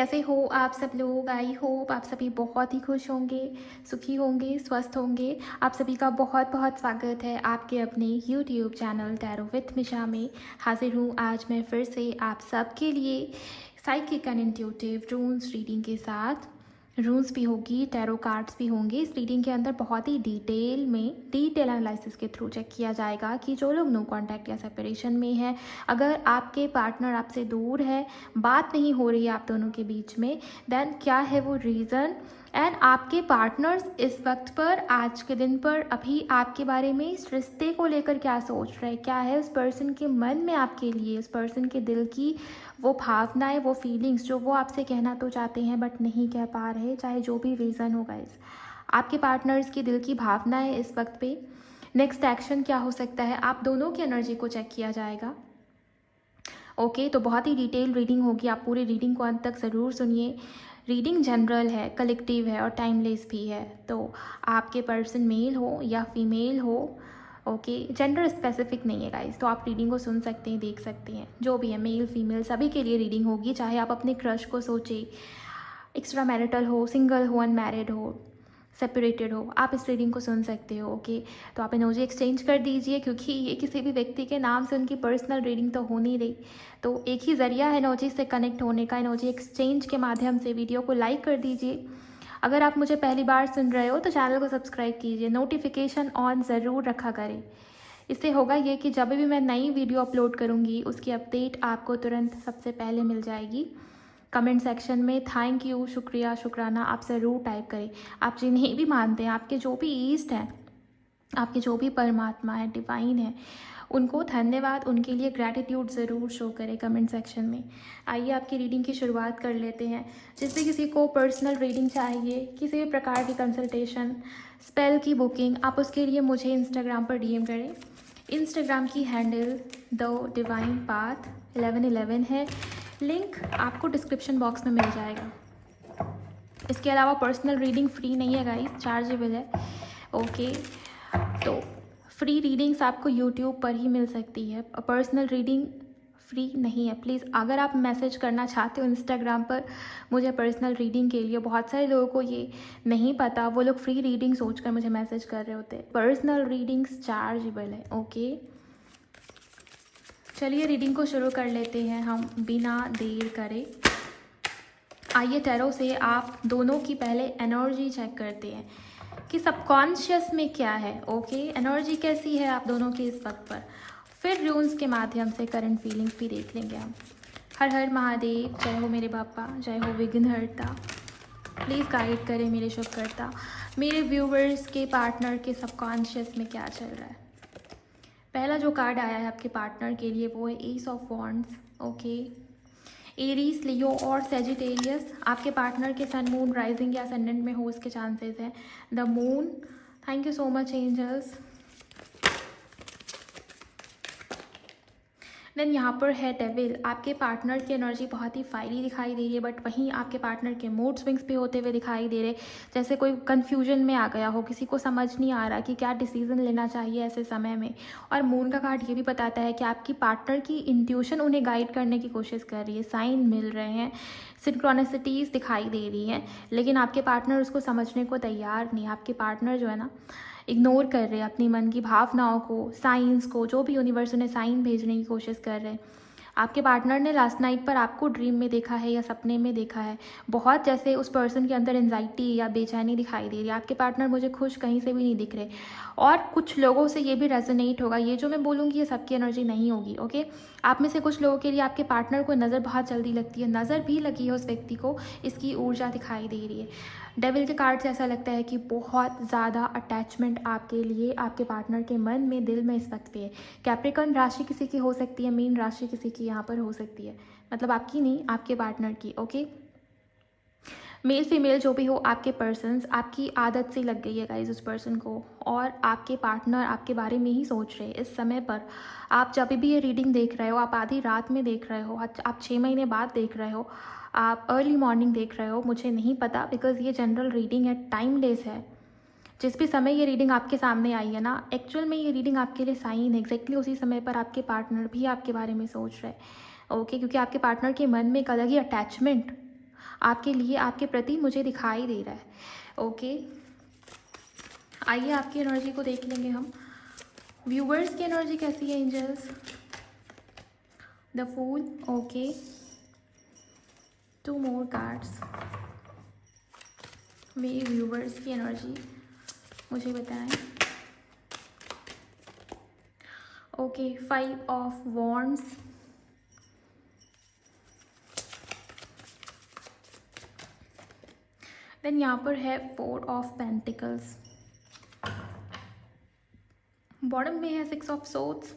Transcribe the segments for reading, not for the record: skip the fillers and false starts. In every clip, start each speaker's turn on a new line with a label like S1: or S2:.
S1: कैसे हो आप सब लोग। आई होप आप सभी बहुत ही खुश होंगे, सुखी होंगे, स्वस्थ होंगे। आप सभी का बहुत बहुत स्वागत है आपके अपने यूट्यूब चैनल टैरो विथ मिशा में। हाजिर हूँ आज मैं फिर से आप सबके लिए साइकिक एंड इंट्यूटिव रून्स रीडिंग के साथ। रून्स भी होगी, टैरो कार्ड्स भी होंगे। इस रीडिंग के अंदर बहुत ही डिटेल एनालिसिस के थ्रू चेक किया जाएगा कि जो लोग नो कांटेक्ट या सेपरेशन में है, अगर आपके पार्टनर आपसे दूर है, बात नहीं हो रही है आप दोनों के बीच में, देन क्या है वो रीज़न। एंड आपके पार्टनर्स इस वक्त पर, आज के दिन पर, अभी आपके बारे में, इस रिश्ते को लेकर क्या सोच रहे हैं, क्या है उस पर्सन के मन में आपके लिए, उस पर्सन के दिल की वो भावनाएं, वो फीलिंग्स जो वो आपसे कहना तो चाहते हैं बट नहीं कह पा रहे, चाहे जो भी रीज़न होगा। इस आपके पार्टनर्स की दिल की भावनाएं इस वक्त पे नेक्स्ट एक्शन क्या हो सकता है, आप दोनों की एनर्जी को चेक किया जाएगा। ओके, तो बहुत ही डिटेल रीडिंग होगी, आप पूरी रीडिंग को अंत तक ज़रूर सुनिए। रीडिंग जनरल है, कलेक्टिव है और टाइमलेस भी है। तो आपके पर्सन मेल हो या फीमेल हो, ओके, जेंडर स्पेसिफिक नहीं है गाइस, तो आप रीडिंग को सुन सकते हैं, देख सकते हैं, जो भी है, मेल फीमेल सभी के लिए रीडिंग होगी। चाहे आप अपने क्रश को सोचे, एक्स्ट्रा मैरिटल हो, सिंगल हो, अनमैरिड हो, सेपरेटेड हो, आप इस रीडिंग को सुन सकते हो। ओके, तो आप एनर्जी एक्सचेंज कर दीजिए, क्योंकि ये किसी भी व्यक्ति के नाम से उनकी पर्सनल रीडिंग तो हो नहीं रही, तो एक ही ज़रिया है एनर्जी से कनेक्ट होने का, एनर्जी एक्सचेंज के माध्यम से। वीडियो को लाइक कर दीजिए। अगर आप मुझे पहली बार सुन रहे हो तो चैनल को सब्सक्राइब कीजिए, नोटिफिकेशन ऑन ज़रूर रखा करें। इससे होगा ये कि जब भी मैं नई वीडियो अपलोड करूँगी उसकी अपडेट आपको तुरंत सबसे पहले मिल जाएगी। कमेंट सेक्शन में थैंक यू, शुक्रिया, शुक्राना आप ज़रूर टाइप करें। आप जिन्हें भी मानते हैं, आपके जो भी ईस्ट हैं, आपके जो भी परमात्मा है, डिवाइन है, उनको धन्यवाद, उनके लिए ग्रैटिट्यूड ज़रूर शो करें कमेंट सेक्शन में। आइए आपकी रीडिंग की शुरुआत कर लेते हैं। जिससे किसी को पर्सनल रीडिंग चाहिए, किसी भी प्रकार की कंसल्टेशन, स्पेल की बुकिंग, आप उसके लिए मुझे इंस्टाग्राम पर डीएम करें। इंस्टाग्राम की हैंडल द डिवाइन पाथ 1111 है, लिंक आपको डिस्क्रिप्शन बॉक्स में मिल जाएगा। इसके अलावा पर्सनल रीडिंग फ्री नहीं है गाइस, चार्जेबल है। ओके, तो फ्री रीडिंग्स आपको यूट्यूब पर ही मिल सकती है, पर्सनल रीडिंग फ्री नहीं है। प्लीज़ अगर आप मैसेज करना चाहते हो इंस्टाग्राम पर मुझे पर्सनल रीडिंग के लिए, बहुत सारे लोगों को ये नहीं पता, वो लोग फ्री रीडिंग सोचकर मुझे मैसेज कर रहे होते हैं। पर्सनल रीडिंग्स चार्जेबल है। ओके, चलिए रीडिंग को शुरू कर लेते हैं हम बिना देर करे। आइए टैरो से आप दोनों की पहले एनर्जी चेक करते हैं कि सबकॉन्शियस में क्या है। ओके, एनर्जी कैसी है आप दोनों की इस वक्त पर। फिर रून्स के माध्यम से करंट फीलिंग्स भी देख लेंगे हम। हर हर महादेव, जय हो मेरे बापा, जय हो विघ्नहर्ता। प्लीज़ गाइड करें मेरे शुभकर्ता, मेरे व्यूवर्स के पार्टनर के सबकॉन्शियस में क्या चल रहा है। पहला जो कार्ड आया है आपके पार्टनर के लिए वो है ace of wands. Okay, Aries, Leo और सेजिटेरियस आपके पार्टनर के सन, मून, राइजिंग या असेंडेंट में हो इसके चांसेस हैं। The moon, thank you so much angels. Then यहाँ पर है डेविल, आपके पार्टनर की एनर्जी बहुत ही फायरी दिखाई दे रही है, बट वहीं आपके पार्टनर के मूड स्विंग्स भी होते हुए दिखाई दे रहे, जैसे कोई कन्फ्यूजन में आ गया हो, किसी को समझ नहीं आ रहा कि क्या डिसीजन लेना चाहिए ऐसे समय में। और मून का कार्ड ये भी बताता है कि आपकी पार्टनर की इंट्यूशन उन्हें गाइड करने की कोशिश कर रही है, साइन मिल रहे हैं, सिंक्रोनिसिटीज़ दिखाई दे रही हैं, लेकिन आपके पार्टनर उसको समझने को तैयार नहीं। आपके पार्टनर जो है ना, इग्नोर कर रहे हैं अपनी मन की भावनाओं को, साइंस को, जो भी यूनिवर्स उन्हें साइन भेजने की कोशिश कर रहे हैं। आपके पार्टनर ने लास्ट नाइट पर आपको ड्रीम में देखा है या सपने में देखा है, बहुत जैसे उस पर्सन के अंदर एंजाइटी या बेचैनी दिखाई दे रही है। आपके पार्टनर मुझे खुश कहीं से भी नहीं दिख रहे, और कुछ लोगों से ये भी रेजोनेट होगा, ये जो मैं बोलूँगी ये सबकी एनर्जी नहीं होगी। ओके, आप में से कुछ लोगों के लिए आपके पार्टनर को नज़र बहुत जल्दी लगती है, नज़र भी लगी है उस व्यक्ति को, इसकी ऊर्जा दिखाई दे रही है। डेविल के कार्ड से ऐसा लगता है कि बहुत ज़्यादा अटैचमेंट आपके लिए, आपके पार्टनर के मन में, दिल में इस वक्त पे है। कैप्रिकॉर्न राशि किसी की हो सकती है, मीन राशि किसी की यहाँ पर हो सकती है, मतलब आपकी नहीं, आपके पार्टनर की। ओके, मेल फीमेल जो भी हो, आपके पर्सन्स, आपकी आदत से लग गई है गाइज उस पर्सन को, और आपके पार्टनर आपके बारे में ही सोच रहे हैं इस समय पर। आप जब भी ये रीडिंग देख रहे हो, आप आधी रात में देख रहे हो, आप 6 महीने बाद देख रहे हो, आप अर्ली मॉर्निंग देख रहे हो, मुझे नहीं पता, बिकॉज ये जनरल रीडिंग है, टाइमलेस है। जिस भी समय ये रीडिंग आपके सामने आई है ना, एक्चुअल में ये रीडिंग आपके लिए साइन है, एग्जैक्टली उसी समय पर आपके पार्टनर भी आपके बारे में सोच रहे हैं। ओके, क्योंकि आपके पार्टनर के मन में एक अलग ही अटैचमेंट आपके लिए, आपके प्रति मुझे दिखाई दे रहा है। ओके, आइए आपकी एनर्जी को देख लेंगे हम। व्यूवर्स की एनर्जी कैसी है angels? The fool, okay, 2 more cards. मेरे व्यूवर्स की एनर्जी मुझे बताएं। ओके, 5 ऑफ वॉन्ड्स, देन यहाँ पर है 4 ऑफ पेंटिकल्स, बॉटम में है 6 ऑफ सोर्ड्स।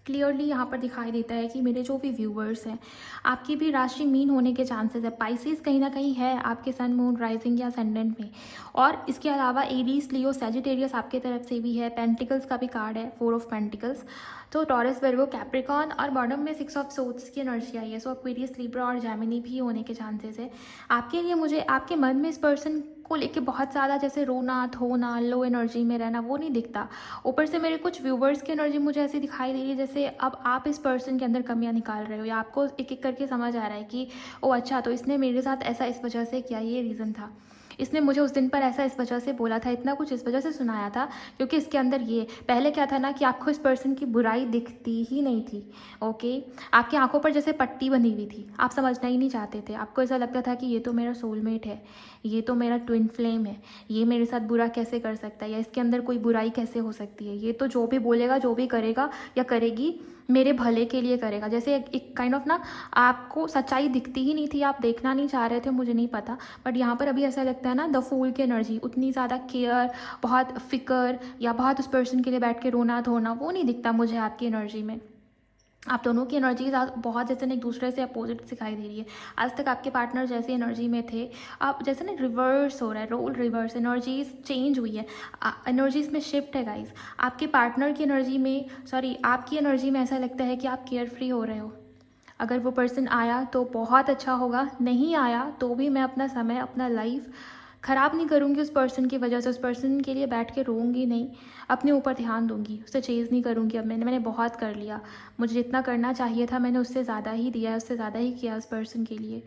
S1: क्लियरली यहाँ पर दिखाई देता है कि मेरे जो भी व्यूवर्स हैं, आपकी भी राशि मीन होने के चांसेस है। पाइसेस कहीं ना कहीं है आपके सन, मून, राइजिंग या असेंडेंट में, और इसके अलावा एरीज, लियो, सैजिटेरियस आपके तरफ से भी है। पेंटिकल्स का भी कार्ड है, 4 ऑफ पेंटिकल्स, तो टॉरस, वर्गो, कैप्रिकॉन, और बॉटम में 6 ऑफ सोर्ड्स की एनर्जी आई है। सो एक्वेरियस, लिब्रा और जेमिनी भी होने के चांसेस है आपके लिए। मुझे आपके मन में इस पर्सन को लेके बहुत ज़्यादा जैसे रोना, धोना, लो एनर्जी में रहना, वो नहीं दिखता। ऊपर से मेरे कुछ व्यूवर्स की एनर्जी मुझे ऐसी दिखाई दे रही है जैसे अब आप इस पर्सन के अंदर कमियां निकाल रहे हो, या आपको एक एक करके समझ आ रहा है कि ओ अच्छा, तो इसने मेरे साथ ऐसा इस वजह से किया, ये रीज़न था, इसने मुझे उस दिन पर ऐसा इस वजह से बोला था, इतना कुछ इस वजह से सुनाया था, क्योंकि इसके अंदर ये पहले क्या था ना कि आपको इस पर्सन की बुराई दिखती ही नहीं थी। ओके, आपकी आंखों पर जैसे पट्टी बनी हुई थी, आप समझना ही नहीं चाहते थे। आपको ऐसा लगता था कि ये तो मेरा सोलमेट है, ये तो मेरा ट्विन फ्लेम है, ये मेरे साथ बुरा कैसे कर सकता है, या इसके अंदर कोई बुराई कैसे हो सकती है, ये तो जो भी बोलेगा, जो भी करेगा या करेगी, मेरे भले के लिए करेगा। जैसे एक काइंड ऑफ ना, आपको सच्चाई दिखती ही नहीं थी, आप देखना नहीं चाह रहे थे, मुझे नहीं पता, बट यहाँ पर अभी ऐसा लगता है ना, द फूल की एनर्जी, उतनी ज़्यादा केयर, बहुत फिक्र, या बहुत उस पर्सन के लिए बैठ के रोना धोना, वो नहीं दिखता मुझे आपकी एनर्जी में। आप दोनों की एनर्जी बहुत जैसे ना एक दूसरे से अपोजिट दिखाई दे रही है। आज तक आपके पार्टनर जैसे एनर्जी में थे, आप जैसे ना रिवर्स हो रहा है, रोल रिवर्स, एनर्जीज चेंज हुई है, एनर्जीज में शिफ्ट है गाइस। आपके पार्टनर की एनर्जी में, सॉरी आपकी एनर्जी में ऐसा लगता है कि आप केयर फ्री हो रहे हो। अगर वो पर्सन आया तो बहुत अच्छा होगा, नहीं आया तो भी मैं अपना समय, अपना लाइफ ख़राब नहीं करूँगी उस पर्सन की वजह से, उस पर्सन के लिए बैठ के रोऊंगी नहीं, अपने ऊपर ध्यान दूंगी, उसे चेज़ नहीं करूँगी। अब मैंने बहुत कर लिया, मुझे जितना करना चाहिए था मैंने उससे ज़्यादा ही दिया, उससे ज़्यादा ही किया उस पर्सन के लिए।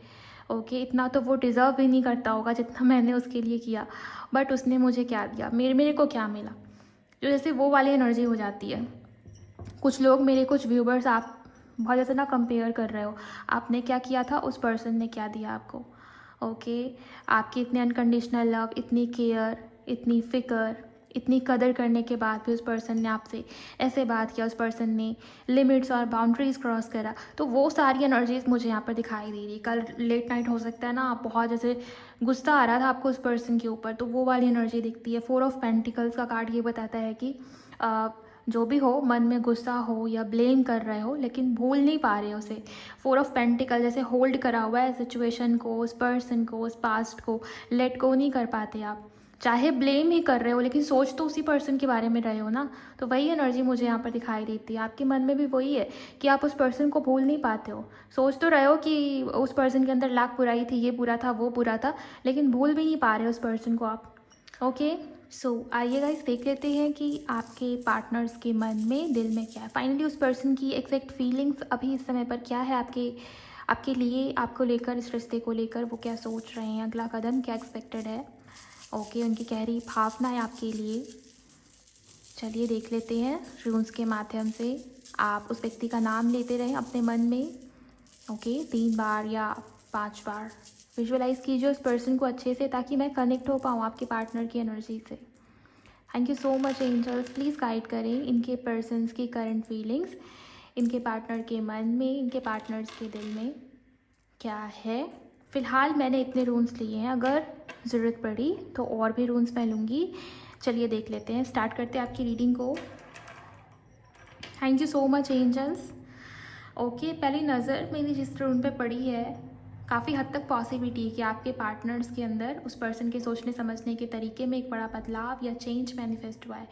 S1: ओके, इतना तो वो डिज़र्व भी नहीं करता होगा जितना मैंने उसके लिए किया, बट उसने मुझे क्या दिया, मेरे को क्या मिला, जो जैसे वो वाली एनर्जी हो जाती है। कुछ लोग, मेरे कुछ व्यूवर्स, आप बहुत जैसे ना कंपेयर कर रहे हो, आपने क्या किया था, उस पर्सन ने क्या दिया आपको। ओके, आपकी इतनी अनकंडीशनल लव, इतनी केयर, इतनी फ़िक्र, इतनी कदर करने के बाद भी उस पर्सन ने आपसे ऐसे बात किया, उस पर्सन ने लिमिट्स और बाउंड्रीज़ क्रॉस करा, तो वो सारी एनर्जीज मुझे यहाँ पर दिखाई दे रही। कल लेट नाइट हो सकता है ना, आप बहुत जैसे गुस्सा आ रहा था आपको उस पर्सन के ऊपर, तो वो वाली एनर्जी दिखती है। 4 ऑफ पेंटिकल्स का कार्ड ये बताता है कि जो भी हो, मन में गुस्सा हो या ब्लेम कर रहे हो, लेकिन भूल नहीं पा रहे हो उसे। 4 ऑफ पेंटिकल जैसे होल्ड करा हुआ है सिचुएशन को, उस पर्सन को, उस पास्ट को लेट गो नहीं कर पाते आप। चाहे ब्लेम ही कर रहे हो, लेकिन सोच तो उसी पर्सन के बारे में रहे हो ना, तो वही एनर्जी मुझे यहाँ पर दिखाई देती है। आपके मन में भी वही है कि आप उस पर्सन को भूल नहीं पाते हो। सोच तो रहे हो कि उस पर्सन के अंदर लाख बुराई थी, ये बुरा था, वो बुरा था, लेकिन भूल भी नहीं पा रहे हो उस पर्सन को आप। ओके, सो आइए गाइस देख लेते हैं कि आपके पार्टनर्स के मन में, दिल में क्या है। फाइनली उस पर्सन की एग्जैक्ट फीलिंग्स अभी इस समय पर क्या है आपके लिए, आपको लेकर, इस रिश्ते को लेकर वो क्या सोच रहे हैं, अगला कदम क्या एक्सपेक्टेड है। ओके, उनकी गहरी भावना है आपके लिए। चलिए देख लेते हैं रून्स के माध्यम से। आप उस व्यक्ति का नाम लेते रहें अपने मन में। ओके, 3 बार या 5 बार विजुअलाइज कीजिए उस पर्सन को अच्छे से, ताकि मैं कनेक्ट हो पाऊँ आपके पार्टनर की एनर्जी से। Thank you so much angels, please guide करें इनके पर्सन्स की करंट फीलिंग्स, इनके पार्टनर के मन में, इनके पार्टनर्स के दिल में क्या है। फ़िलहाल मैंने इतने रून्स लिए हैं, अगर ज़रूरत पड़ी तो और भी रून्स मैं लूँगी। चलिए देख लेते हैं, स्टार्ट करते हैं आपकी रीडिंग को। Thank you so much angels. Okay, पहली नज़र मेरी जिस रूम पे पड़ी है, काफ़ी हद तक पॉसिबिलिटी है कि आपके पार्टनर्स के अंदर उस पर्सन के सोचने समझने के तरीके में एक बड़ा बदलाव या चेंज मैनिफेस्ट हुआ है।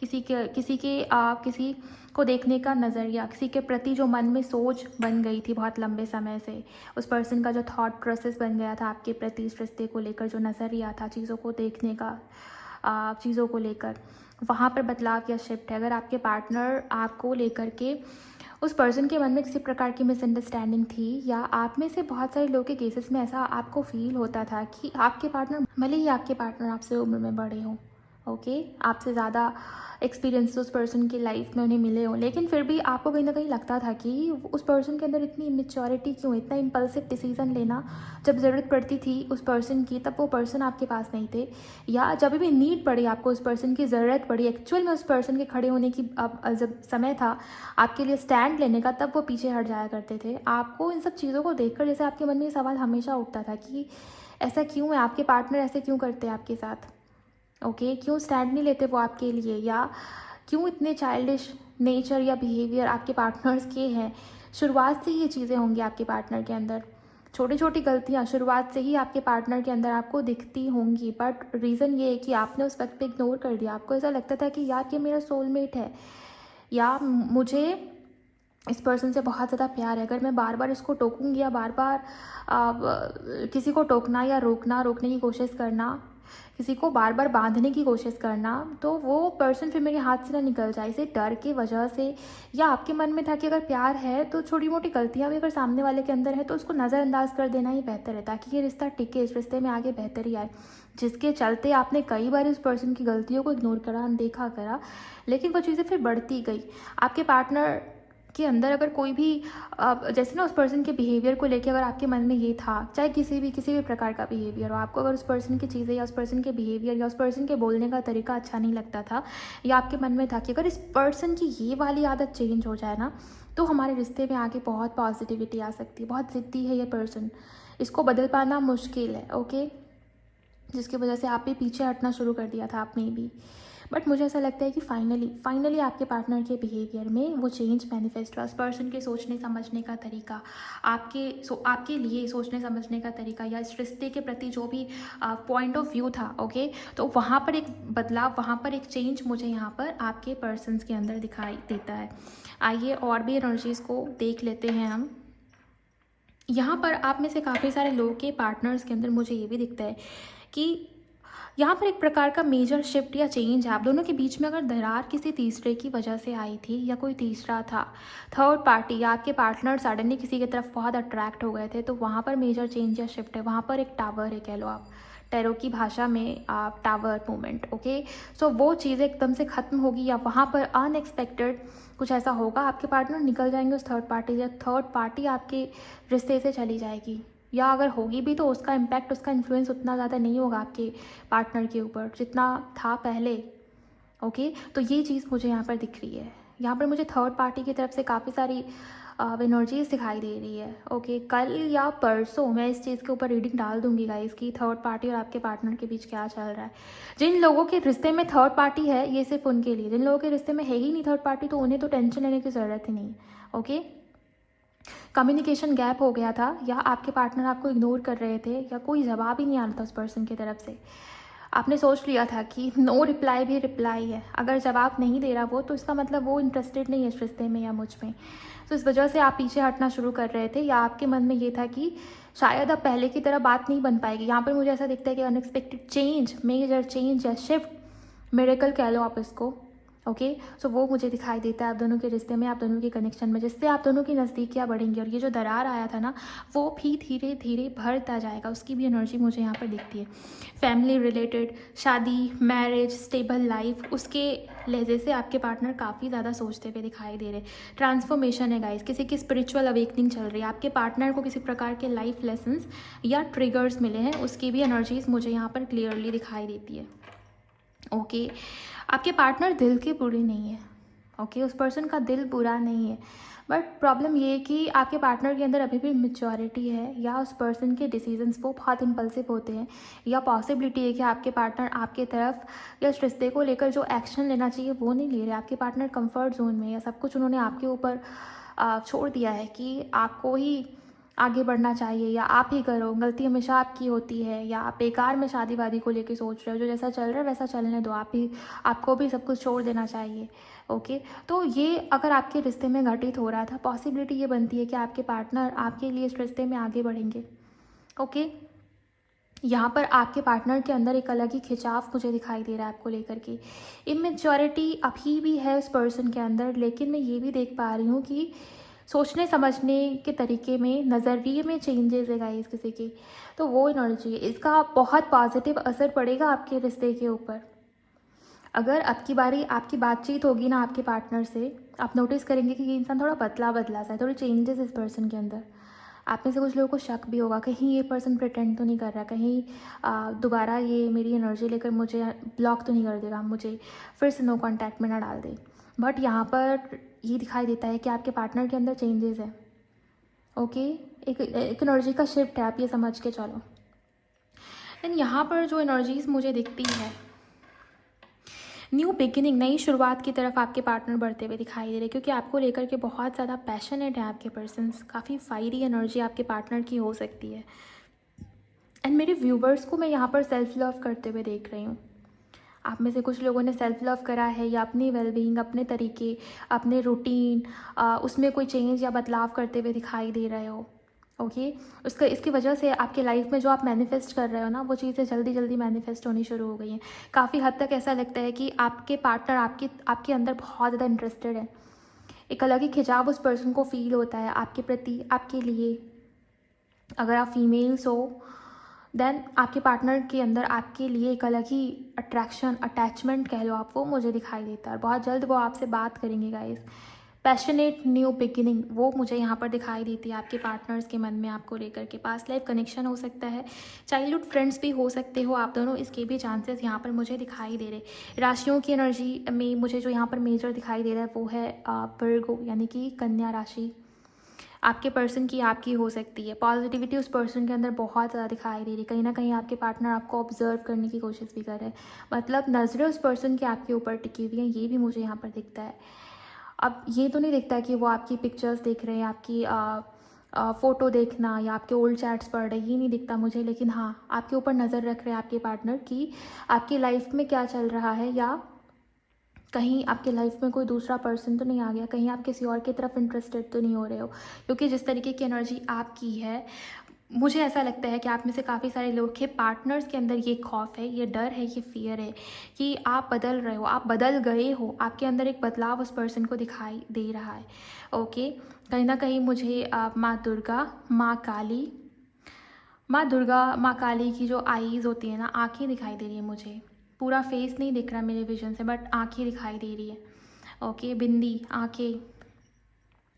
S1: किसी को देखने का नज़रिया, किसी के प्रति जो मन में सोच बन गई थी बहुत लंबे समय से, उस पर्सन का जो थॉट प्रोसेस बन गया था आपके प्रति, इस रिश्ते को लेकर जो नज़रिया था, चीज़ों को देखने का, चीज़ों को लेकर, वहाँ पर बदलाव या शिफ्ट है। अगर आपके पार्टनर आपको लेकर के उस पर्सन के मन में किसी प्रकार की मिसअंडरस्टैंडिंग थी, या आप में से बहुत सारे लोगों के केसेस में ऐसा आपको फील होता था कि आपके पार्टनर, भले ही आपके पार्टनर आपसे उम्र में बड़े हों, ओके, आपसे ज़्यादा एक्सपीरियंस उस पर्सन की लाइफ में उन्हें मिले हों, लेकिन फिर भी आपको कहीं ना कहीं लगता था कि उस पर्सन के अंदर इतनी इमेच्योरिटी क्यों, इतना इम्पल्सिव डिसीजन लेना, जब ज़रूरत पड़ती थी उस पर्सन की तब वो पर्सन आपके पास नहीं थे, या जब भी नीड पड़ी, आपको उस पर्सन की ज़रूरत पड़ी, एक्चुअल में उस पर्सन के खड़े होने की अब जब समय था आपके लिए स्टैंड लेने का, तब वो पीछे हट जाया करते थे। आपको इन सब चीज़ों को देखकर जैसे आपके मन में ये सवाल हमेशा उठता था कि ऐसा क्यों है, आपके पार्टनर ऐसे क्यों करते हैं आपके साथ, ओके, क्यों स्टैंड नहीं लेते वो आपके लिए, या क्यों इतने चाइल्डिश नेचर या बिहेवियर आपके पार्टनर्स के हैं। शुरुआत से ही ये चीज़ें होंगी आपके पार्टनर के अंदर, छोटी छोटी गलतियाँ शुरुआत से ही आपके पार्टनर के अंदर आपको दिखती होंगी, बट रीज़न ये है कि आपने उस वक्त पे इग्नोर कर दिया। आपको ऐसा लगता था कि यार ये मेरा सोलमेट है, या मुझे इस पर्सन से बहुत ज़्यादा प्यार है, अगर मैं बार बार इसको टोकूंगी या बार बार किसी को टोकना या रोकने की कोशिश करना, किसी को बार बार बांधने की कोशिश करना, तो वो पर्सन फिर मेरे हाथ से ना निकल जाए, इसे डर की वजह से, या आपके मन में था कि अगर प्यार है तो छोटी मोटी गलतियां भी अगर सामने वाले के अंदर है तो उसको नज़रअंदाज कर देना ही बेहतर है, ताकि ये रिश्ता टिके, इस रिश्ते में आगे बेहतरी आए। जिसके चलते आपने कई बार उस पर्सन की गलतियों को इग्नोर करा, अनदेखा करा, लेकिन वो चीज़ें फिर बढ़ती गई। आपके पार्टनर के अंदर अगर कोई भी जैसे ना उस पर्सन के बिहेवियर को लेके अगर आपके मन में ये था, चाहे किसी भी प्रकार का बिहेवियर हो, आपको अगर उस पर्सन की चीज़ें या उस पर्सन के बिहेवियर या उस पर्सन के बोलने का तरीका अच्छा नहीं लगता था, या आपके मन में था कि अगर इस पर्सन की ये वाली आदत चेंज हो जाए ना तो हमारे रिश्ते में आगे बहुत पॉजिटिविटी आ सकती है, बहुत ज़िद्दी है ये पर्सन, इसको बदल पाना मुश्किल है, ओके, जिसकी वजह से आप भी पीछे हटना शुरू कर दिया था आपने भी। बट मुझे ऐसा लगता है कि फाइनली आपके पार्टनर के बिहेवियर में वो चेंज मैनिफेस्ट हुआ। उस पर्सन के सोचने समझने का तरीका, आपके लिए सोचने समझने का तरीका, या इस रिश्ते के प्रति जो भी पॉइंट ऑफ व्यू था, ओके, तो वहाँ पर एक बदलाव, वहाँ पर एक चेंज मुझे यहाँ पर आपके पर्सन्स के अंदर दिखाई देता है। आइए और भी एनर्जीज़ को देख लेते हैं हम। यहाँ पर आप में से काफ़ी सारे लोगों के पार्टनर्स के अंदर मुझे ये भी दिखता है कि यहाँ पर एक प्रकार का मेजर शिफ्ट या चेंज है। आप दोनों के बीच में अगर दरार किसी तीसरे की वजह से आई थी, या कोई तीसरा था, थर्ड पार्टी, या आपके पार्टनर सडनली किसी की तरफ बहुत अट्रैक्ट हो गए थे, तो वहाँ पर मेजर चेंज या शिफ्ट है। वहाँ पर एक टावर है, कह लो आप, टैरो की भाषा में आप टावर मोमेंट, ओके। सो वो चीज़ें एकदम से ख़त्म होगी, या वहाँ पर अनएक्सपेक्टेड कुछ ऐसा होगा, आपके पार्टनर निकल जाएंगे उस थर्ड पार्टी, या थर्ड पार्टी आपके रिश्ते से चली जाएगी, या अगर होगी भी तो उसका इम्पैक्ट, उसका इन्फ्लुएंस उतना ज़्यादा नहीं होगा आपके पार्टनर के ऊपर जितना था पहले, ओके। तो ये चीज़ मुझे यहाँ पर दिख रही है। यहाँ पर मुझे थर्ड पार्टी की तरफ से काफ़ी सारी एनर्जीज दिखाई दे रही है, ओके। कल या परसों मैं इस चीज़ के ऊपर रीडिंग डाल दूंगी गाइस कि थर्ड पार्टी और आपके पार्टनर के बीच क्या चल रहा है। जिन लोगों के रिश्ते में थर्ड पार्टी है ये सिर्फ उनके लिए, जिन लोगों के रिश्ते में है ही नहीं थर्ड पार्टी तो उन्हें तो टेंशन लेने की ज़रूरत ही नहीं, ओके। कम्युनिकेशन गैप हो गया था, या आपके पार्टनर आपको इग्नोर कर रहे थे, या कोई जवाब ही नहीं आ रहा था उस पर्सन की तरफ से। आपने सोच लिया था कि नो रिप्लाई भी रिप्लाई है, अगर जवाब नहीं दे रहा वो तो इसका मतलब वो इंटरेस्टेड नहीं है इस रिश्ते में या मुझ में। तो इस वजह से आप पीछे हटना शुरू कर रहे थे, या आपके मन में ये था कि शायद अब पहले की तरह बात नहीं बन पाएगी। यहाँ पर मुझे ऐसा दिखता है कि अनएक्सपेक्टेड चेंज, मेजर चेंज या शिफ्ट, मिरेकल कह लो आप इसको, ओके। सो वो मुझे दिखाई देता है आप दोनों के रिश्ते में, आप दोनों के कनेक्शन में, जिससे आप दोनों की नज़दीकियाँ बढ़ेंगी, और ये जो दरार आया था ना वो भी धीरे धीरे भरता जाएगा, उसकी भी एनर्जी मुझे यहाँ पर दिखती है। फैमिली रिलेटेड, शादी, मैरिज, स्टेबल लाइफ, उसके लहजे से आपके पार्टनर काफ़ी ज़्यादा सोचते हुए दिखाई दे रहे। ट्रांसफॉर्मेशन है गाइस, किसी की स्पिरिचुअल अवेकनिंग चल रही है, आपके पार्टनर को किसी प्रकार के लाइफ लेसन्स या ट्रिगर्स मिले हैं, उसकी भी एनर्जीज मुझे यहाँ पर क्लियरली दिखाई देती है, ओके। आपके पार्टनर दिल के बुरे नहीं है, ओके, उस पर्सन का दिल बुरा नहीं है, बट प्रॉब्लम ये है कि आपके पार्टनर के अंदर अभी भी मैच्योरिटी है, या उस पर्सन के डिसीजंस वो बहुत इम्पल्सिव होते हैं, या पॉसिबिलिटी है कि आपके पार्टनर आपके तरफ या उस रिश्ते को लेकर जो एक्शन लेना चाहिए वो नहीं ले रहे। आपके पार्टनर कंफर्ट जोन में, या सब कुछ उन्होंने आपके ऊपर छोड़ दिया है कि आपको ही आगे बढ़ना चाहिए, या आप ही करो, गलती हमेशा आपकी होती है, या आप बेकार में शादी वादी को लेके सोच रहे हो, जो जैसा चल रहा है वैसा चलने दो, आपको भी सब कुछ छोड़ देना चाहिए, ओके। तो ये अगर आपके रिश्ते में घटित हो रहा था, पॉसिबिलिटी ये बनती है कि आपके पार्टनर आपके लिए इस रिश्ते में आगे बढ़ेंगे, ओके। यहाँ पर आपके पार्टनर के अंदर एक अलग ही खिंचाव मुझे दिखाई दे रहा है आपको लेकर के। इमेच्योरिटी अभी भी है उस पर्सन के अंदर, लेकिन मैं ये भी देख पा रही हूँ कि सोचने समझने के तरीके में, नज़रिए में चेंजेस है गाइस किसी की। तो वो एनर्जी है, इसका बहुत पॉजिटिव असर पड़ेगा आपके रिश्ते के ऊपर। अगर अब की बारी आपकी बातचीत होगी ना आपके पार्टनर से, आप नोटिस करेंगे कि ये इंसान थोड़ा बदला बदला सा है, थोड़ी चेंजेस इस पर्सन के अंदर। आप में से कुछ लोगों को शक भी होगा, कहीं ये पर्सन प्रिटेंड तो नहीं कर रहा, कहीं दोबारा ये मेरी एनर्जी लेकर मुझे ब्लॉक तो नहीं कर देगा, मुझे फिर से नो कॉन्टैक्ट में ना डाल दे। बट यहाँ पर ये दिखाई देता है कि आपके पार्टनर के अंदर चेंजेस है। ओके, एक एनर्जी का शिफ्ट है, आप ये समझ के चलो। एंड यहाँ पर जो एनर्जीज मुझे दिखती है, न्यू बिगिनिंग, नई शुरुआत की तरफ आपके पार्टनर बढ़ते हुए दिखाई दे रहे, क्योंकि आपको लेकर के बहुत ज़्यादा पैशनेट है आपके पर्सन्स। काफ़ी फायरी एनर्जी आपके पार्टनर की हो सकती है। एंड मेरे व्यूवर्स को मैं यहाँ पर सेल्फ लव करते हुए देख रही हूँ। आप में से कुछ लोगों ने सेल्फ लव करा है, या अपनी वेलबींग, अपने तरीके, अपने रूटीन, उसमें कोई चेंज या बदलाव करते हुए दिखाई दे रहे हो। ओके, उसका इसकी वजह से आपके लाइफ में जो आप मैनिफेस्ट कर रहे हो ना, वो चीज़ें जल्दी जल्दी मैनिफेस्ट होनी शुरू हो गई हैं। काफ़ी हद तक ऐसा लगता है कि आपके पार्टनर आपके अंदर बहुत ज़्यादा इंटरेस्टेड है। एक अलग ही खिंचाव उस पर्सन को फील होता है आपके प्रति, आपके लिए। अगर आप फीमेल्स हो, देन आपके पार्टनर के अंदर आपके लिए एक अलग ही अट्रैक्शन, अटैचमेंट कह लो आप, वो मुझे दिखाई देता है। बहुत जल्द वो आपसे बात करेंगे गाइस। पैशनेट न्यू बिगिनिंग वो मुझे यहाँ पर दिखाई देती है आपके पार्टनर्स के मन में आपको लेकर के। पास्ट लाइफ कनेक्शन हो सकता है, चाइल्डहुड फ्रेंड्स भी हो सकते हो आप दोनों, इसके भी चांसेस यहाँ पर मुझे दिखाई दे रहे। राशियों की एनर्जी में मुझे जो यहाँ पर मेजर दिखाई दे रहा है वो है वर्गो, यानी कि कन्या राशि। आपके पर्सन की आपकी हो सकती है। पॉजिटिविटी उस पर्सन के अंदर बहुत ज़्यादा दिखाई दे रही है। कहीं ना कहीं आपके पार्टनर आपको ऑब्जर्व करने की कोशिश भी कर रहे हैं, मतलब नज़रें उस पर्सन की आपके ऊपर टिकी हुई हैं, ये भी मुझे यहाँ पर दिखता है। अब ये तो नहीं दिखता कि वो आपकी पिक्चर्स देख रहे हैं, आपकी फ़ोटो देखना या आपके ओल्ड चैट्स पढ़ रहे, ये नहीं दिखता मुझे। लेकिन हाँ, आपके ऊपर नज़र रख रहे हैं आपके पार्टनर की आपकी लाइफ में क्या चल रहा है, या कहीं आपके लाइफ में कोई दूसरा पर्सन तो नहीं आ गया, कहीं आप किसी और की तरफ इंटरेस्टेड तो नहीं हो रहे हो। क्योंकि जिस तरीके की एनर्जी आपकी है, मुझे ऐसा लगता है कि आप में से काफ़ी सारे लोग के पार्टनर्स के अंदर ये खौफ है, ये डर है, ये फियर है कि आप बदल रहे हो, आप बदल गए हो, आपके अंदर एक बदलाव उस पर्सन को दिखाई दे रहा है। ओके, कहीं ना कहीं मुझे माँ दुर्गा, माँ काली की जो आईज़ होती है ना, आँखें दिखाई दे रही है मुझे। पूरा फेस नहीं दिख रहा मेरे विजन से, बट आँखें दिखाई दे रही है। ओके, बिंदी, आँखें,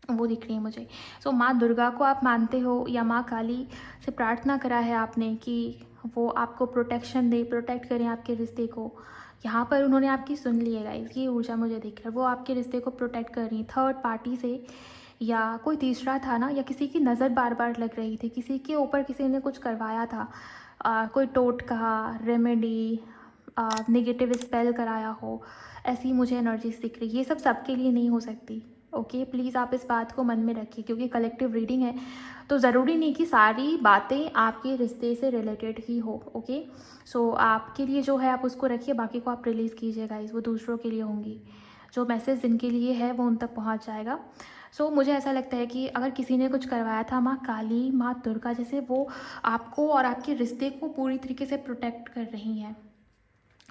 S1: वो दिख रही है मुझे। सो माँ दुर्गा को आप मानते हो, या माँ काली से प्रार्थना करा है आपने कि वो आपको प्रोटेक्शन दे, प्रोटेक्ट करें आपके रिश्ते को। यहाँ पर उन्होंने आपकी सुन ली है गाइस, ये ऊर्जा मुझे दिख रहा है। वो आपके रिश्ते को प्रोटेक्ट कर रही है थर्ड पार्टी से, या कोई तीसरा था ना, या किसी की नज़र बार बार लग रही थी, किसी के ऊपर किसी ने कुछ करवाया था, कोई टोटका, रेमेडी, नेगेटिव स्पेल कराया हो, ऐसी मुझे एनर्जीज दिख रही है। ये सब सबके लिए नहीं हो सकती। ओके, प्लीज़ आप इस बात को मन में रखिए, क्योंकि कलेक्टिव रीडिंग है, तो ज़रूरी नहीं कि सारी बातें आपके रिश्ते से रिलेटेड ही हो। ओके, सो आपके लिए जो है आप उसको रखिए, बाकी को आप रिलीज़ कीजिए गाइस, वो दूसरों के लिए होंगी। जो मैसेज जिनके लिए है वो उन तक पहुंच जाएगा। सो मुझे ऐसा लगता है कि अगर किसी ने कुछ करवाया था, माँ काली, माँ दुर्गा जैसे, वो आपको और आपके रिश्ते को पूरी तरीके से प्रोटेक्ट कर रही हैं।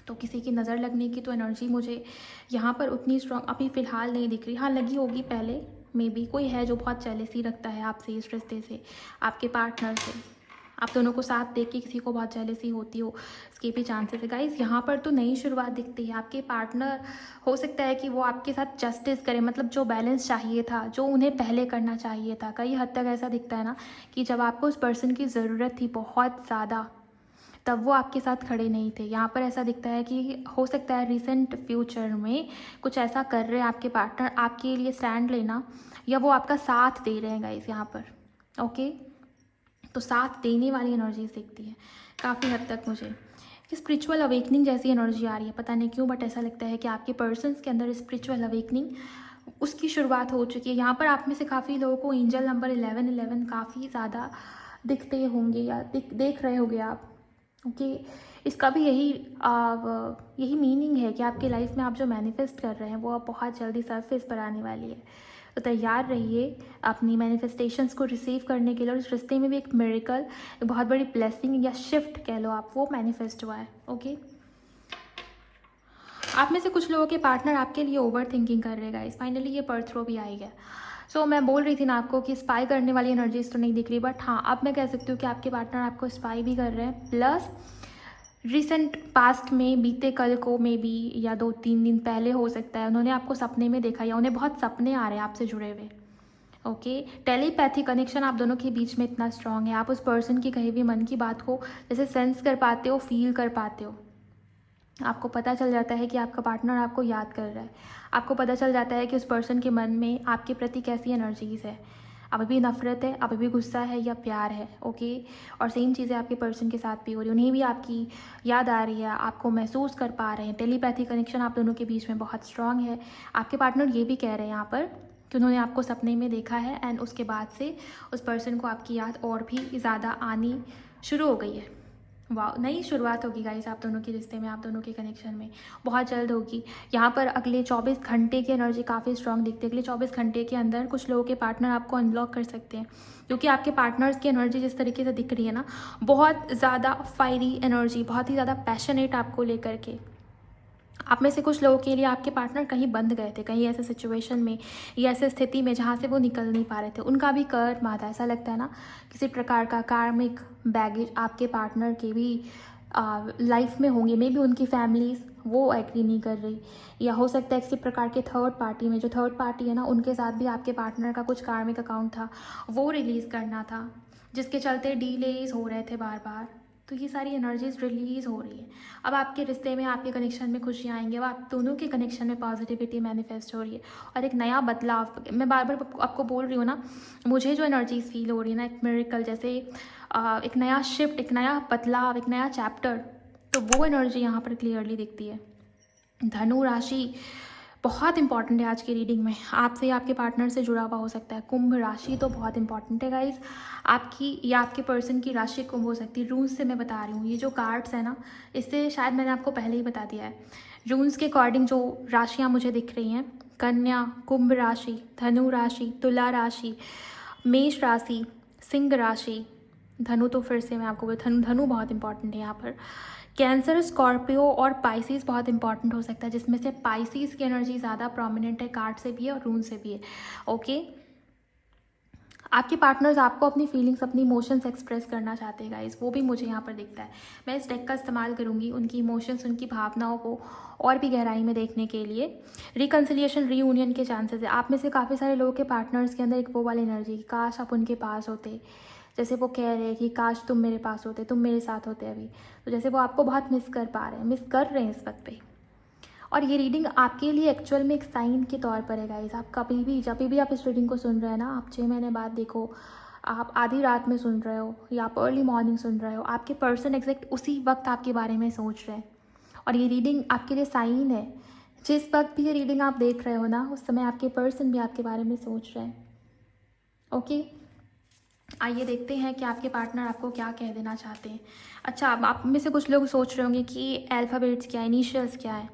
S1: तो किसी की नज़र लगने की तो एनर्जी मुझे यहाँ पर उतनी स्ट्रॉन्ग अभी फ़िलहाल नहीं दिख रही। हाँ, लगी होगी पहले, मे बी कोई है जो बहुत जेलसी रखता है आपसे, इस रिश्ते से, आपके पार्टनर से। आप दोनों को साथ देख के किसी को बहुत जेलसी होती हो, इसके भी चांसेस है गाइस। यहाँ पर तो नई शुरुआत दिखती है। आपके पार्टनर हो सकता है कि वो आपके साथ जस्टिस करे, मतलब जो बैलेंस चाहिए था, जो उन्हें पहले करना चाहिए था। कई हद तक ऐसा दिखता है ना कि जब आपको उस पर्सन की ज़रूरत थी बहुत ज़्यादा, तब वो आपके साथ खड़े नहीं थे। यहाँ पर ऐसा दिखता है कि हो सकता है रिसेंट फ्यूचर में कुछ ऐसा कर रहे हैं आपके पार्टनर आपके लिए स्टैंड लेना, या वो आपका साथ दे रहे हैं गाइस यहाँ पर। ओके, तो साथ देने वाली एनर्जीज दिखती है काफ़ी हद तक मुझे, कि स्पिरिचुअल अवेकनिंग जैसी एनर्जी आ रही है। पता नहीं क्यों, बट ऐसा लगता है कि आपके पर्सन्स के अंदर स्पिरिचुअल अवेकनिंग उसकी शुरुआत हो चुकी है। यहाँ पर आप में से काफ़ी लोगों को एंजल नंबर 1111 काफ़ी ज़्यादा दिखते होंगे, या देख रहे होंगे आप। ओके, इसका भी यही मीनिंग है कि आपकी लाइफ में आप जो मैनिफेस्ट कर रहे हैं वो अब बहुत जल्दी सरफेस पर आने वाली है। तो तैयार रहिए अपनी मैनिफेस्टेशंस को रिसीव करने के लिए। और इस रिश्ते में भी एक मिरेकल, एक बहुत बड़ी ब्लेसिंग या शिफ्ट कह लो आप, वो मैनिफेस्ट हुआ है। ओके, आप में से कुछ लोगों के पार्टनर आपके लिए ओवर थिंकिंग कर रहे हैं गाइस। फाइनली ये पर्थ रो भी आई है। सो मैं बोल रही थी ना आपको कि स्पाई करने वाली एनर्जीज तो नहीं दिख रही, बट हाँ अब मैं कह सकती हूँ कि आपके पार्टनर आपको स्पाई भी कर रहे हैं। प्लस रिसेंट पास्ट में, बीते कल को मे बी, या 2-3 दिन पहले हो सकता है, उन्होंने आपको सपने में देखा या उन्हें बहुत सपने आ रहे हैं आपसे जुड़े हुए। ओके, टेलीपैथी कनेक्शन आप दोनों के बीच में इतना स्ट्रांग है। आप उस पर्सन की कही हुई मन की बात को जैसे सेंस कर पाते हो, फील कर पाते हो। आपको पता चल जाता है कि आपका पार्टनर आपको याद कर रहा है। आपको पता चल जाता है कि उस पर्सन के मन में आपके प्रति कैसी एनर्जीज है, अभी भी नफरत है, अभी भी गुस्सा है या प्यार है। ओके, और सेम चीज़ें आपके पर्सन के साथ भी हो रही है, उन्हें भी आपकी याद आ रही है, आपको महसूस कर पा रहे हैं। टेलीपैथी कनेक्शन आप दोनों के बीच में बहुत स्ट्रांग है। आपके पार्टनर ये भी कह रहे हैं यहाँ पर कि उन्होंने आपको सपने में देखा है एंड उसके बाद से उस पर्सन को आपकी याद और भी ज़्यादा आनी शुरू हो गई है। वाह, नई शुरुआत होगी गाइस आप दोनों के रिश्ते में, आप दोनों के कनेक्शन में बहुत जल्द होगी। यहाँ पर अगले 24 घंटे की एनर्जी काफ़ी स्ट्रांग दिखती है। अगले 24 घंटे के अंदर कुछ लोगों के पार्टनर आपको अनब्लॉक कर सकते हैं, क्योंकि आपके पार्टनर्स की एनर्जी जिस तरीके से दिख रही है ना, बहुत ज़्यादा फायरी एनर्जी, बहुत ही ज़्यादा पैशनेट आपको लेकर के। आप में से कुछ लोगों के लिए आपके पार्टनर कहीं बंद गए थे, कहीं ऐसे सिचुएशन में या ऐसे स्थिति में जहाँ से वो निकल नहीं पा रहे थे। उनका भी कर्म आता, ऐसा लगता है ना, किसी प्रकार का कार्मिक बैगेज आपके पार्टनर के भी लाइफ में होंगे। मे बी उनकी फैमिलीज वो एग्री नहीं कर रही, या हो सकता है किसी प्रकार के थर्ड पार्टी में, जो थर्ड पार्टी है ना, उनके साथ भी आपके पार्टनर का कुछ कार्मिक अकाउंट था, वो रिलीज़ करना था, जिसके चलते डिलेज हो रहे थे बार बार। तो ये सारी एनर्जीज रिलीज़ हो रही है। अब आपके रिश्ते में, आपके कनेक्शन में खुशियाँ आएंगी। अब आप दोनों के कनेक्शन में पॉजिटिविटी मैनिफेस्ट हो रही है और एक नया बदलाव। मैं बार बार आपको बोल रही हूँ ना, मुझे जो एनर्जीज फील हो रही है ना, एक मिरेकल जैसे, एक नया शिफ्ट, एक नया बदलाव, एक नया चैप्टर, तो वो एनर्जी यहाँ पर क्लियरली दिखती है। धनु राशि बहुत इंपॉर्टेंट है आज की रीडिंग में। आपसे या आपके पार्टनर से जुड़ा हुआ हो सकता है। कुंभ राशि तो बहुत इंपॉर्टेंट है गाइज। आपकी या आपके पर्सन की राशि कुंभ हो सकती है। रून्स से मैं बता रही हूँ, ये जो कार्ड्स है ना, इससे शायद मैंने आपको पहले ही बता दिया है। रून्स के अकॉर्डिंग जो राशियाँ मुझे दिख रही हैं, कन्या, कुंभ राशि, धनु राशि, तुला राशि, मेष राशि, सिंह राशि, धनु तो फिर से मैं आपको धनु बहुत इंपॉर्टेंट है यहाँ पर। कैंसर, स्कॉर्पियो और पाइसिस बहुत इंपॉर्टेंट हो सकता है, जिसमें से पाइसिस की एनर्जी ज़्यादा प्रोमिनेंट है, कार्ड से भी है और रून से भी है। ओके, आपके पार्टनर्स आपको अपनी फीलिंग्स, अपनी इमोशंस एक्सप्रेस करना चाहते हैं गाइस, वो भी मुझे यहाँ पर दिखता है। मैं इस डेक का इस्तेमाल करूँगी उनकी इमोशंस, उनकी भावनाओं को और भी गहराई में देखने के लिए। रिकन्सिलिएशन, रीयूनियन के चांसेस है। आप में से काफ़ी सारे लोगों के पार्टनर्स के अंदर एक वो वाली एनर्जी, काश आप उनके पास होते, जैसे वो कह रहे हैं कि काश तुम मेरे पास होते, तुम मेरे साथ होते अभी। तो जैसे वो आपको बहुत मिस कर पा रहे हैं, मिस कर रहे हैं इस वक्त पे। और ये रीडिंग आपके लिए एक्चुअल में एक साइन के तौर पर है गाइस। आप कभी भी, जब भी आप इस रीडिंग को सुन रहे हैं ना, आप 6 महीने बाद देखो, आप आधी रात में सुन रहे हो या आप अर्ली मॉर्निंग सुन रहे हो, आपके पर्सन एग्जैक्ट उसी वक्त आपके बारे में सोच रहे हैं। और ये रीडिंग आपके लिए साइन है। जिस वक्त भी ये रीडिंग आप देख रहे हो ना, उस समय आपके पर्सन भी आपके बारे में सोच रहे हैं। ओके, आइए देखते हैं कि आपके पार्टनर आपको क्या कह देना चाहते हैं। अच्छा, अब आप में से कुछ लोग सोच रहे होंगे कि अल्फ़ाबेट्स क्या है, इनिशियल्स क्या है।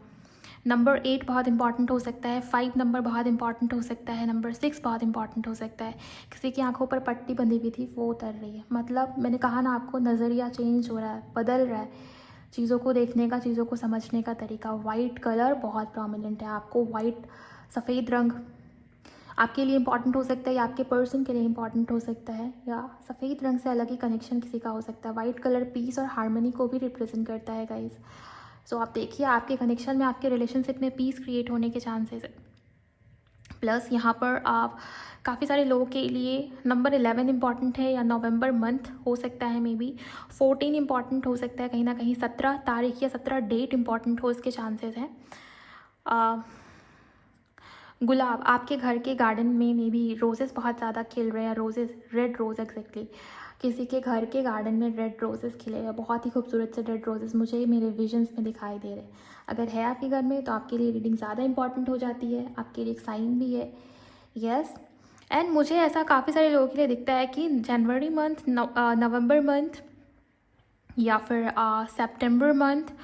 S1: नंबर 8 बहुत इंपॉर्टेंट हो सकता है, 5 नंबर बहुत इंपॉर्टेंट हो सकता है, नंबर 6 बहुत इंपॉर्टेंट हो सकता है। किसी की आंखों पर पट्टी बंधी हुई थी, वो उतर रही है। मतलब मैंने कहा ना आपको, नज़रिया चेंज हो रहा है, बदल रहा है चीज़ों को देखने का, चीज़ों को समझने का तरीका। वाइट कलर बहुत प्रोमिनेंट है। आपको वाइट, सफ़ेद रंग आपके लिए इंपॉर्टेंट हो सकता है, या आपके पर्सन के लिए इंपॉर्टेंट हो सकता है, या सफ़ेद रंग से अलग ही कनेक्शन किसी का हो सकता है। वाइट कलर पीस और हार्मनी को भी रिप्रेजेंट करता है गाइस। सो आप देखिए, आपके कनेक्शन में, आपके रिलेशनशिप में पीस क्रिएट होने के चांसेस है। प्लस यहाँ पर आप काफ़ी सारे लोगों के लिए नंबर 11 इंपॉर्टेंट है, या नवंबर मंथ हो सकता है, मे बी 14 इंपॉर्टेंट हो सकता है, कहीं ना कहीं 17 तारीख या 17 डेट इंपॉर्टेंट हो, इसके चांसेस हैं। गुलाब, आपके घर के गार्डन में मे बी रोजेस बहुत ज़्यादा खिल रहे हैं, रोजेस, रेड रोज एग्जैक्टली। किसी के घर के गार्डन में रेड रोजेस खिले हैं, बहुत ही खूबसूरत से रेड रोजेस मुझे मेरे विजन्स में दिखाई दे रहे हैं। अगर है आपके घर में तो आपके लिए रीडिंग ज़्यादा इंपॉर्टेंट हो जाती है, आपके लिए एक साइन भी है। यस, एंड मुझे ऐसा काफ़ी सारे लोगों के लिए दिखता है कि जनवरी मंथ, नवंबर मंथ या फिर सितंबर मंथ,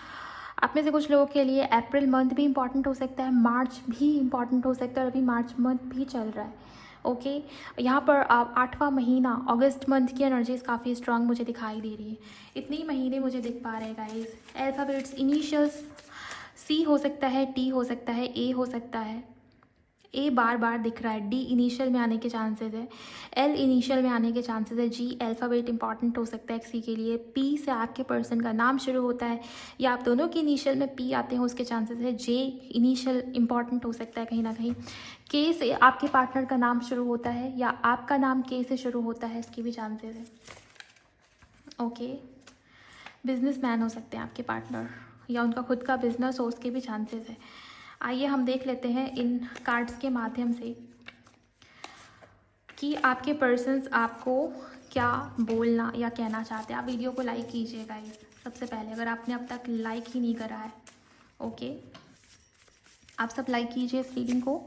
S1: आप में से कुछ लोगों के लिए अप्रैल मंथ भी इम्पॉर्टेंट हो सकता है, मार्च भी इम्पॉर्टेंट हो सकता है, और अभी मार्च मंथ भी चल रहा है। ओके, यहाँ पर आप 8वां महीना अगस्त मंथ की एनर्जीज काफ़ी स्ट्रांग मुझे दिखाई दे रही है। इतने ही महीने मुझे दिख पा रहे हैं गाइस। अल्फ़ाबेट्स इनिशियल्स सी हो सकता है, टी हो सकता है, ए हो सकता है। ए बार बार दिख रहा है, डी इनिशियल में आने के चांसेस है, एल इनिशियल में आने के चांसेस है, जी अल्फ़ाबेट इंपॉर्टेंट हो सकता है किसी के लिए, पी से आपके पर्सन का नाम शुरू होता है या आप दोनों के इनिशियल में पी आते हैं उसके चांसेस है, जे इनिशियल इंपॉर्टेंट हो सकता है कहीं ना कहीं, के से आपके पार्टनर का नाम शुरू होता है या आपका नाम के से शुरू होता है, इसके भी चांसेस है। ओके, बिजनेसमैन हो सकते हैं आपके पार्टनर या उनका खुद का बिजनेस हो, उसके भी चांसेस है। आइए हम देख लेते हैं इन कार्ड्स के माध्यम से कि आपके पर्सन्स आपको क्या बोलना या कहना चाहते हैं। आप वीडियो को लाइक कीजिए गाइस, सबसे पहले अगर आपने अब तक लाइक ही नहीं करा है। ओके, आप सब लाइक कीजिए इस रीडिंग को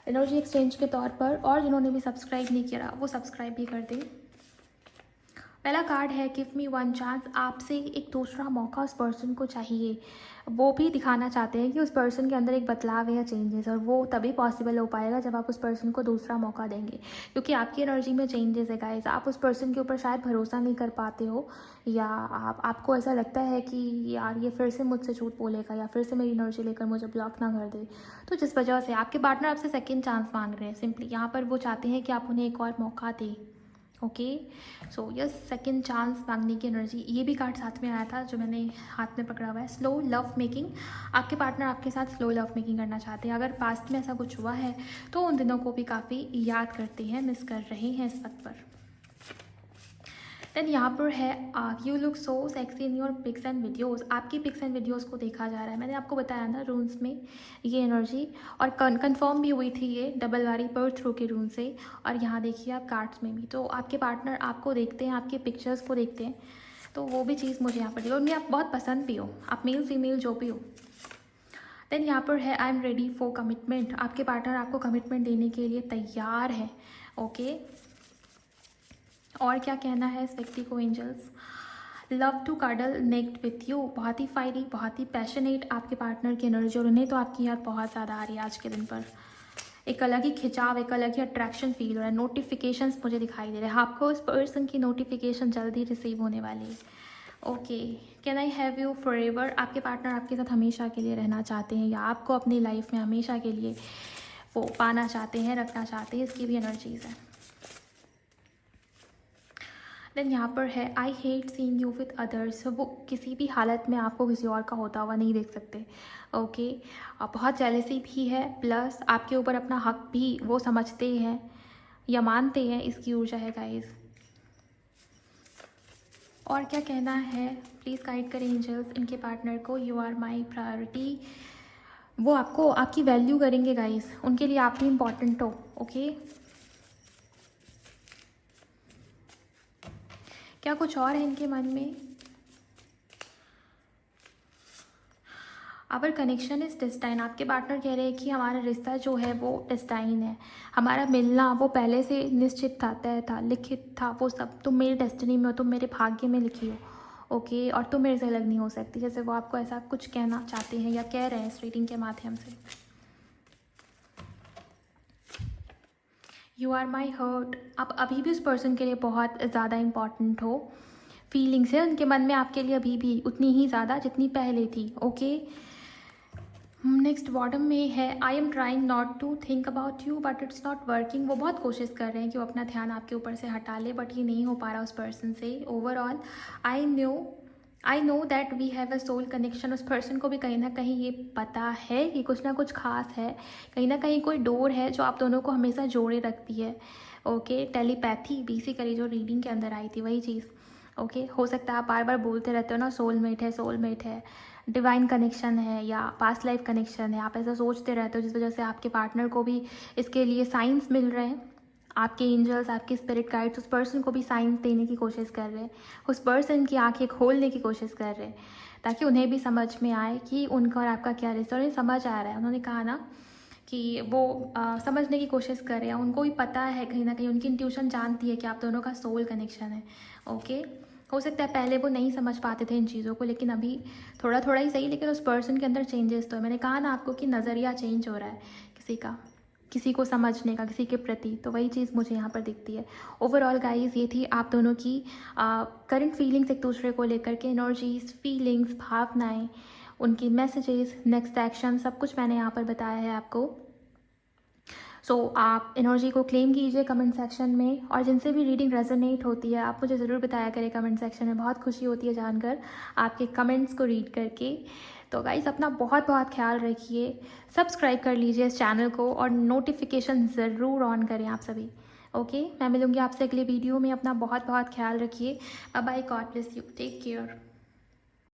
S1: एनर्जी एक्सचेंज के तौर पर, और जिन्होंने भी सब्सक्राइब नहीं किया वो सब्सक्राइब भी कर दें। पहला कार्ड है गिव मी वन चांस। आपसे एक दूसरा मौका उस पर्सन को चाहिए, वो भी दिखाना चाहते हैं कि उस पर्सन के अंदर एक बदलाव है या चेंजेस, और वो तभी पॉसिबल हो पाएगा जब आप उस पर्सन को दूसरा मौका देंगे, क्योंकि आपकी एनर्जी में चेंजेस है गाइस। आप उस पर्सन के ऊपर शायद भरोसा नहीं कर पाते हो, या आपको ऐसा लगता है कि यार ये फिर से मुझसे झूठ बोलेगा या फिर से मेरी एनर्जी लेकर मुझे ब्लॉक ना कर दे, तो जिस वजह से आपके पार्टनर आपसे सेकेंड चांस मांग रहे हैं। सिंपली यहाँ पर वो चाहते हैं कि आप उन्हें एक और मौका दें। Okay, so yes, second chance मांगने की एनर्जी, ये भी कार्ड साथ में आया था जो मैंने हाथ में पकड़ा हुआ है। स्लो लव मेकिंग, आपके पार्टनर आपके साथ स्लो लव मेकिंग करना चाहते हैं। अगर पास्ट में ऐसा कुछ हुआ है तो उन दिनों को भी काफ़ी याद करते हैं, मिस कर रहे हैं इस वक्त पर। देन यहाँ पर है you look so sexy in your pics and videos. आपकी पिक्स एंड वीडियोज़ को देखा जा रहा है, मैंने आपको बताया ना रून्स में ये एनर्जी, और कंफर्म भी हुई थी ये डबल वारी बर्थ थ्रू के रून से, और यहाँ देखिए आप कार्ड्स में भी, तो आपके पार्टनर आपको देखते हैं, आपके पिक्चर्स को देखते हैं, तो वो भी चीज़ मुझे यहाँ पर दिखी, उनमें आप बहुत पसंद भी हो, आप मेल फीमेल जो भी हो। देन यहाँ पर है I am ready for commitment. आपके पार्टनर आपको कमिटमेंट देने के लिए तैयार है। ओके, और क्या कहना है इस व्यक्ति को angels. Love to cuddle next with you, बहुत ही फायरी, बहुत ही पैशनेट आपके पार्टनर की एनर्जी, और उन्हें तो आपकी याद बहुत ज़्यादा आ रही है आज के दिन पर। एक अलग ही खिंचाव, एक अलग ही अट्रैक्शन फील हो रहा है। नोटिफिकेशंस मुझे दिखाई दे रहे हैं, आपको उस पर्सन की नोटिफिकेशन जल्दी रिसीव होने वाली है। Okay, can I have you for ever. आपके पार्टनर आपके साथ हमेशा के लिए रहना चाहते हैं या आपको अपनी लाइफ में हमेशा के लिए वो पाना चाहते हैं, रखना चाहते हैं, इसकी भी एनर्जीज है। देन यहाँ पर है I hate seeing you with others. वो किसी भी हालत में आपको किसी और का होता हुआ नहीं देख सकते। ओके, बहुत जेलसी भी है, प्लस आपके ऊपर अपना हक भी वो समझते हैं या मानते हैं, इसकी ऊर्जा है गाइस। और क्या कहना है, प्लीज़ गाइड करें एंजल्स इनके पार्टनर को। यू आर माई प्रायोरिटी, वो आपको आपकी वैल्यू करेंगे गाइस, उनके लिए आप भी इम्पॉर्टेंट हो। ओके, क्या कुछ और है इनके मन में। आवर कनेक्शन इज़ डेस्टाइन, आपके पार्टनर कह रहे हैं कि हमारा रिश्ता जो है वो डेस्टाइन है, हमारा मिलना वो पहले से निश्चित था, तय था, लिखित था, वो सब तुम मेरी डेस्टिनी में हो, तुम मेरे भाग्य में लिखी हो। ओके, और तुम मेरे से अलग नहीं हो सकती, जैसे वो आपको ऐसा कुछ कहना चाहते हैं या कह रहे हैं इस रीडिंग के माध्यम से। यू आर माई हर्ट, आप अभी भी उस पर्सन के लिए बहुत ज़्यादा इम्पॉर्टेंट हो। फीलिंग्स है उनके मन में आपके लिए अभी भी उतनी ही ज़्यादा जितनी पहले थी। ओके, नेक्स्ट बॉटम में है I am trying not to think about you but it's not working. वो बहुत कोशिश कर रहे हैं कि वो अपना ध्यान आपके ऊपर से हटा ले, बट ये नहीं हो पा रहा उस पर्सन से। Overall I know that we have a soul connection. उस पर्सन को भी कहीं ना कहीं ये पता है कि कुछ ना कुछ खास है, कहीं ना कहीं कोई डोर है जो आप दोनों को हमेशा जोड़े रखती है। ओके, टेलीपैथी बेसिकली जो रीडिंग के अंदर आई थी वही चीज़। ओके, हो सकता है आप बार बार बोलते रहते हो ना सोलमेट है, सोलमेट है, डिवाइन कनेक्शन है या पास्ट लाइफ कनेक्शन है, आप ऐसा सोचते रहते हो, जिस वजह से आपके पार्टनर को भी इसके लिए साइंस मिल रहे हैं। आपके एंजल्स, आपके स्पिरिट गाइड्स उस पर्सन को भी साइंस देने की कोशिश कर रहे हैं, उस पर्सन की आंखें खोलने की कोशिश कर रहे हैं, ताकि उन्हें भी समझ में आए कि उनका और आपका क्या रिश्ता। उन्हें समझ आ रहा है, उन्होंने कहा ना कि वो समझने की कोशिश कर रहे हैं, उनको भी पता है, कहीं ना कहीं उनकी इंट्यूशन जानती है कि आप दोनों का सोल कनेक्शन है। ओके, हो सकता है पहले वो नहीं समझ पाते थे इन चीज़ों को, लेकिन अभी थोड़ा थोड़ा ही सही, लेकिन उस पर्सन के अंदर चेंजेस तो है। मैंने कहा ना आपको कि नज़रिया चेंज हो रहा है किसी का, किसी को समझने का, किसी के प्रति, तो वही चीज़ मुझे यहाँ पर दिखती है। ओवरऑल गाइस ये थी आप दोनों की करंट फीलिंग्स एक दूसरे को लेकर के, एनर्जीज, फीलिंग्स, भावनाएं, उनकी मैसेजेस, नेक्स्ट एक्शन, सब कुछ मैंने यहाँ पर बताया है आपको। आप एनर्जी को क्लेम कीजिए कमेंट सेक्शन में, और जिनसे भी रीडिंग रेजोनेट होती है आप मुझे ज़रूर बताया करें कमेंट सेक्शन में। बहुत खुशी होती है जानकर आपके कमेंट्स को रीड करके। तो गाइज़ अपना बहुत बहुत ख्याल रखिए, सब्सक्राइब कर लीजिए इस चैनल को और नोटिफिकेशन ज़रूर ऑन करें आप सभी। ओके, मैं मिलूँगी आपसे अगले वीडियो में। अपना बहुत बहुत ख्याल रखिए। Bye bye, God bless you, take care.